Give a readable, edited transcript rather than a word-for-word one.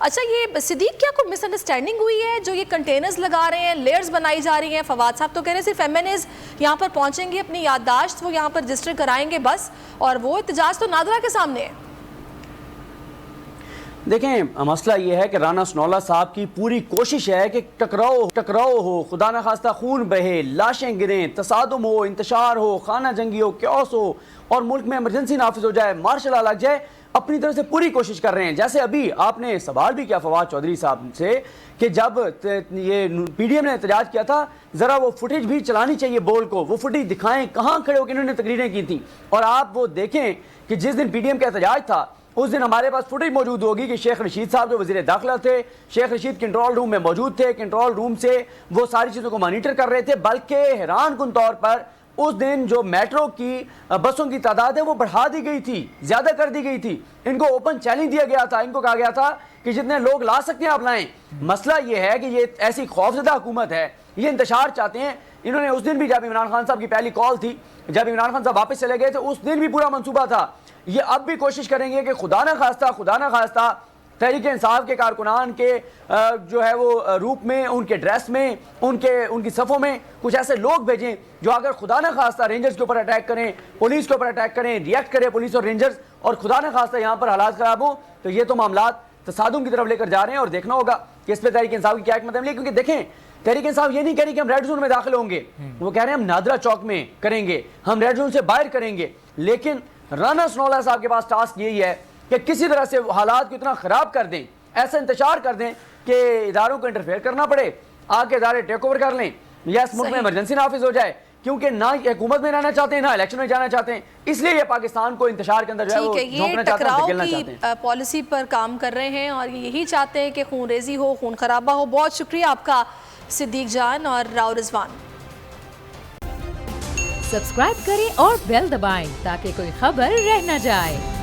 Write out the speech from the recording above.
अच्छा, ये सिद्दीक, क्या कोई मिसअंडरस्टैंडिंग हुई है? जो ये कंटेनर्स लगा रहे हैं, लेयर्स बनाई जा रही हैं, फवाद साहब तो कह रहे हैं सिर्फ एमएनएज यहाँ पर पहुंचेंगे, अपनी याददाश्त वो यहाँ पर रजिस्टर कराएंगे बस, और वो एहतजाज तो नादरा के सामने है। देखें, मसला ये है कि राना सनौला साहब की पूरी कोशिश है कि टकराव हो, खुदा न खास्ता खून बहे, लाशें गिरें, तसादुम हो, इंतशार हो, खाना जंगी हो, क्योस हो और मुल्क में इमरजेंसी नाफिज हो जाए, मार्शल लॉ लग जाए। अपनी तरफ से पूरी कोशिश कर रहे हैं। जैसे अभी आपने सवाल भी किया फवाद चौधरी साहब से कि जब ये पीडीएम ने एहतजाज किया था, ज़रा वो फुटेज भी चलानी चाहिए, बोल को वो फुटेज दिखाएं कहाँ खड़े होकर इन्होंने तकरीरें की थी। और आप वो देखें कि जिस दिन पीडीएम का एहतजाज था उस दिन हमारे पास फुटेज मौजूद होगी कि शेख रशीद साहब जो वज़ीर दाखिला थे, शेख रशीद कंट्रोल रूम में मौजूद थे, कंट्रोल रूम से वो सारी चीज़ों को मॉनिटर कर रहे थे। बल्कि हैरानकुन तौर पर उस दिन जो मेट्रो की बसों की तादाद है वो बढ़ा दी गई थी, ज्यादा कर दी गई थी। इनको ओपन चैलेंज दिया गया था, इनको कहा गया था कि जितने लोग ला सकते हैं आप लाएं। मसला ये है कि ये ऐसी खौफजदा हुकूमत है, ये इंतशार चाहते हैं। इन्होंने उस दिन भी, जब इमरान खान साहब की पहली कॉल थी, जब इमरान खान साहब वापस चले गए थे, उस दिन भी पूरा मंसूबा था। ये अब भी कोशिश करेंगे कि खुदा ना खास्ता तहरीक इंसाफ के कारकुनान के जो है वो रूप में, उनके ड्रेस में, उनकी सफ़ों में कुछ ऐसे लोग भेजें जो अगर खुदा न खास्ता रेंजर्स के ऊपर अटैक करें, पुलिस के ऊपर अटैक करें, रिएक्ट करें पुलिस और रेंजर्स, और खुदा न खास्ता यहाँ पर हालात ख़राब हो, तो ये तो मामलात तसादुम की तरफ लेकर जा रहे हैं। और देखना होगा कि इस पर तहरीक इंसाफ की क्या हिकमत अमली है। क्योंकि देखें, तहरीक इंसाफ ये नहीं कह रही कि हम रेड जोन में दाखिल होंगे, वो कह रहे हैं हम नादरा चौक में करेंगे, हम रेड जोन से बाहर करेंगे। लेकिन राना सनौला साहब के पास टास्क यही है कि किसी तरह से हालात को इतना खराब कर दें, ऐसा इंतजार कर दें कि इदारों को इंटरफेयर करना पड़े, आके इदारे टेक ओवर कर लें, या इस मुल्क में इमरजेंसी नाफिज हो जाए। क्योंकि ना हुकूमत में रहना चाहते हैं, ना इलेक्शन में जाना चाहते हैं, इसलिए ये पाकिस्तान को इंतशार के अंदर जो है वो झोंकना चाहते हैं, धकेलना चाहते हैं। पॉलिसी पर काम कर रहे हैं और यही चाहते हैं कि खून रेजी हो, खून खराबा हो। बहुत शुक्रिया आपका सिद्दीक जान और राव रिजवान। सब्सक्राइब करें और बेल दबाएं ताकि कोई खबर रह न जाए।